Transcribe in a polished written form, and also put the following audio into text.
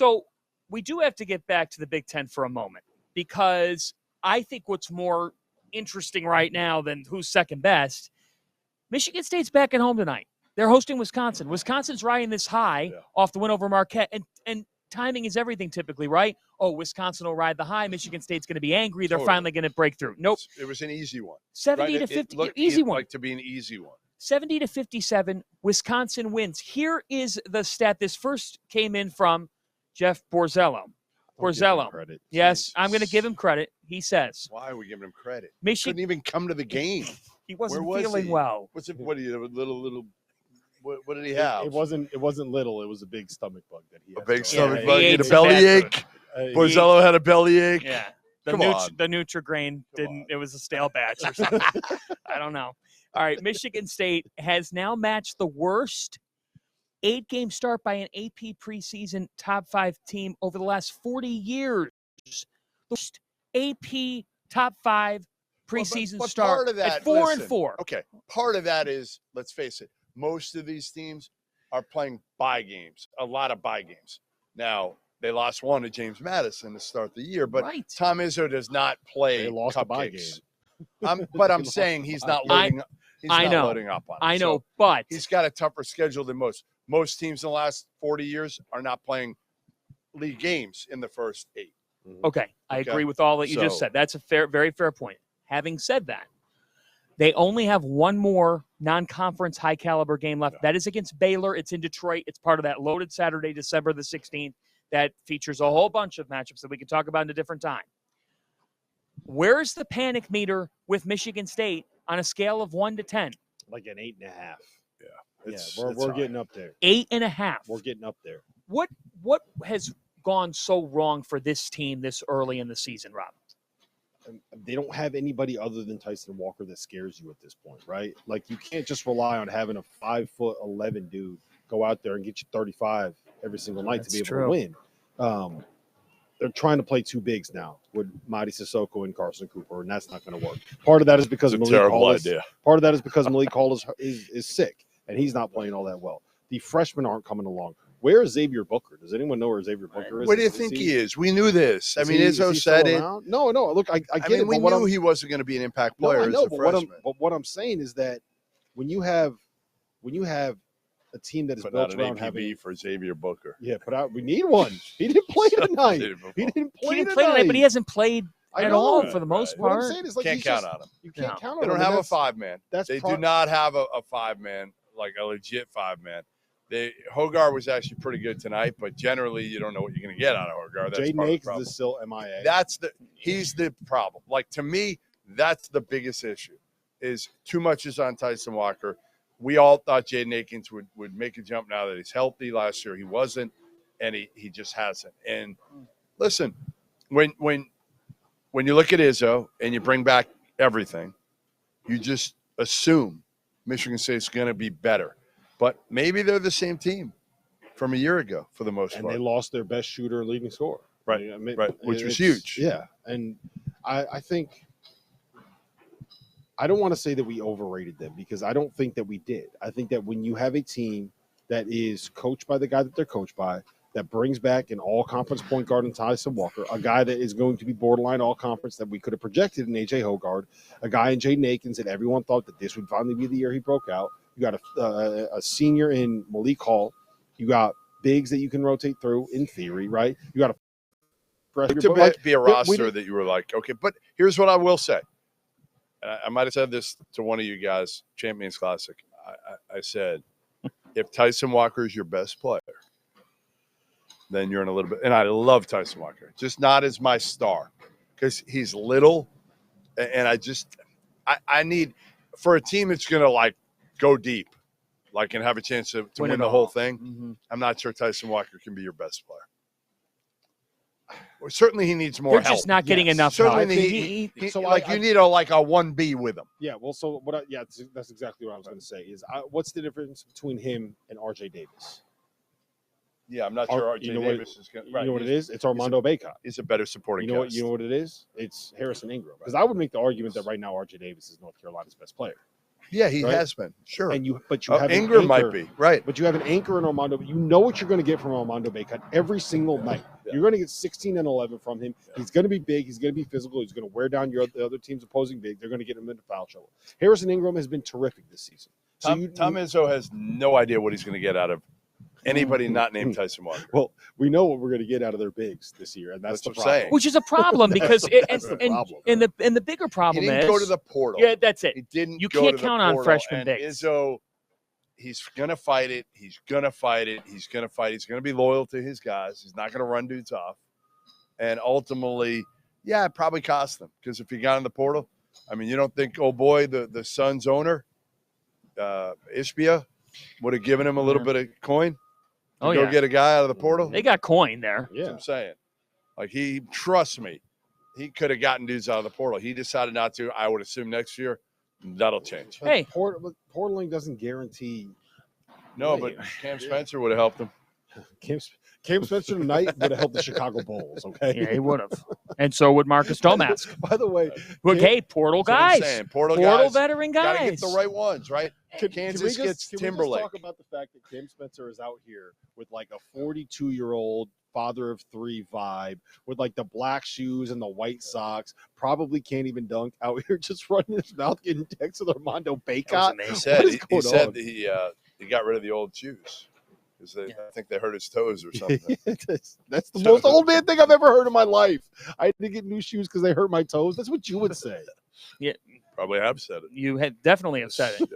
So we do have to get back to the Big Ten for a moment, because I think what's more interesting right now than who's second best, Michigan State's back at home tonight. They're hosting Wisconsin. Wisconsin's riding this high off the win over Marquette, and timing is everything typically, right? Oh, Wisconsin will ride the high. Michigan State's going to be angry. They're finally going to break through. Nope. It was an easy one. 70 to 50, easy one. Like to be an easy one. 70 to 57, Wisconsin wins. Here is the stat. This first came in from Jeff Borzello. Yes, I'm going to give him credit. He says. Why are we giving him credit? Michigan couldn't even come to the game. He wasn't feeling well. What are you, little? What did he have? It wasn't little. It was a big stomach bug that he had. A big stomach bug. He He ate had a some belly bad ache. Borzello had a belly ache. Yeah. The Come on. the Nutri-Grain didn't. It was a stale batch or something. I don't know. All right, Michigan State has now matched the worst 8-game start by an AP preseason top 5 team over the last 40 years. The worst AP top 5 preseason but start part of that, at 4-4. Okay, part of that is, let's face it, most of these teams are playing bye games, a lot of bye games. Now, they lost one to James Madison to start the year, but Tom Izzo does not play cupcakes. But I'm saying he's not loading. Loading up on it. I know, so but he's got a tougher schedule than most. Most teams in the last 40 years are not playing league games in the first 8. Okay, I agree with all that you just said. That's a very fair point. Having said that, they only have one more non-conference high-caliber game left. That is against Baylor. It's in Detroit. It's part of that loaded Saturday, December the 16th, that features a whole bunch of matchups that we can talk about in a different time. Where's the panic meter with Michigan State on a scale of 1 to 10? Like an 8.5. Yeah, we're getting up there. 8.5. We're getting up there. What has gone so wrong for this team this early in the season, Rob? They don't have anybody other than Tyson Walker that scares you at this point, right? Like, you can't just rely on having a 5'11" dude go out there and get you 35 every single night to be able to win. They're trying to play 2 bigs now with Mady Sissoko and Carson Cooper, and that's not going to work. Part of that is because Malik Hall is sick, and he's not playing all that well. The freshmen aren't coming along. Where is Xavier Booker? Does anyone know where Xavier Booker is? Where do you think he is? We knew this. I mean, Izzo said it. No. Look, I get it. We knew he wasn't going to be an impact player as a freshman. But what I'm saying is that when you have a team that is built around having for Xavier Booker. Yeah, we need one. He didn't play tonight. He didn't play tonight, but he hasn't played at all for the most part. What I'm saying is, like, can't count on him. You can't count on him. They don't have a 5-man. They do not have a 5-man, like a legit 5-man. Hogarth was actually pretty good tonight, but generally you don't know what you're going to get out of Hogarth. That's Jaden Akins is still MIA. He's the problem. Like, to me, that's the biggest issue. Is too much is on Tyson Walker. We all thought Jaden Akins would make a jump now that he's healthy. Last year he wasn't, and he just hasn't. And listen, when you look at Izzo and you bring back everything, you just assume Michigan State's going to be better. But maybe they're the same team from a year ago for the most part. And they lost their best shooter and leading scorer. Right, which was huge. Yeah, and I think – I don't want to say that we overrated them, because I don't think that we did. I think that when you have a team that is coached by the guy that they're coached by, that brings back an all-conference point guard in Tyson Walker, a guy that is going to be borderline all-conference that we could have projected in A.J. Hogarth, a guy in Jaden Akins that everyone thought that this would finally be the year he broke out. You got a senior in Malik Hall. You got bigs that you can rotate through in theory, right? You got to be a roster that you were like, okay. But here's what I will say. I might have said this to one of you guys, Champions Classic. I said, if Tyson Walker is your best player, then you're in a little bit. And I love Tyson Walker, just not as my star, because he's little. And I need, for a team that's going to, like, go deep, like, and have a chance to win the whole thing. Mm-hmm. I'm not sure Tyson Walker can be your best player. Well, certainly he needs more help. They're just not getting enough help. help. You need a 1B with him. Yeah, well, so that's exactly what I was going to say. Is what's the difference between him and R.J. Davis? Yeah, I'm not sure R.J. Davis is going to. You know what it is? It's Armando Bacot. He's a better supporting cast. You know what it is? It's Harrison Ingram. Because I would make the argument that right now R.J. Davis is North Carolina's best player. Yeah, he right? has been. Sure. And you have Ingram an anchor, might be right. But you have an anchor in Armando. You know what you're going to get from Armando Bacot every single night. Yeah. You're going to get 16 and 11 from him. Yeah. He's going to be big. He's going to be physical. He's going to wear down the other team's opposing big. They're going to get him into foul trouble. Harrison Ingram has been terrific this season. So Tom Izzo has no idea what he's going to get out of anybody not named Tyson Walker. Well, we know what we're going to get out of their bigs this year, and that's the problem. Saying. Which is a problem because and the bigger problem he didn't is go to the portal. Yeah, that's it. He didn't. You go can't to count the on portal. freshman and bigs. Izzo, he's gonna fight it. He's gonna fight it. He's gonna fight. He's gonna be loyal to his guys. He's not gonna run dudes off. And ultimately, yeah, it probably cost them because if he got in the portal, I mean, you don't think, oh boy, the Suns owner, Ishbia, would have given him a little bit of coin? Go get a guy out of the portal. They got coin there. Yeah, that's what I'm saying. Like trust me, he could have gotten dudes out of the portal. He decided not to. I would assume next year that'll change. Hey, portaling doesn't guarantee. No, but Cam Spencer would have helped him. Cam Spencer tonight would have helped the Chicago Bulls. Okay, yeah, he would have, and so would Marcus Domask. By the way, hey, portal guys, portal guys, veteran guys, gotta get the right ones, right? Kansas gets Timberlake. Can we just talk about the fact that Cam Spencer is out here with like a 42-year-old father of three vibe with like the black shoes and the white socks, probably can't even dunk, out here just running his mouth getting texts with Armando Bacot. He said that he got rid of the old shoes because I think they hurt his toes or something. That's the most old man thing I've ever heard in my life. I had to get new shoes because they hurt my toes. That's what you would say. Yeah, probably have said it. You had definitely have said it.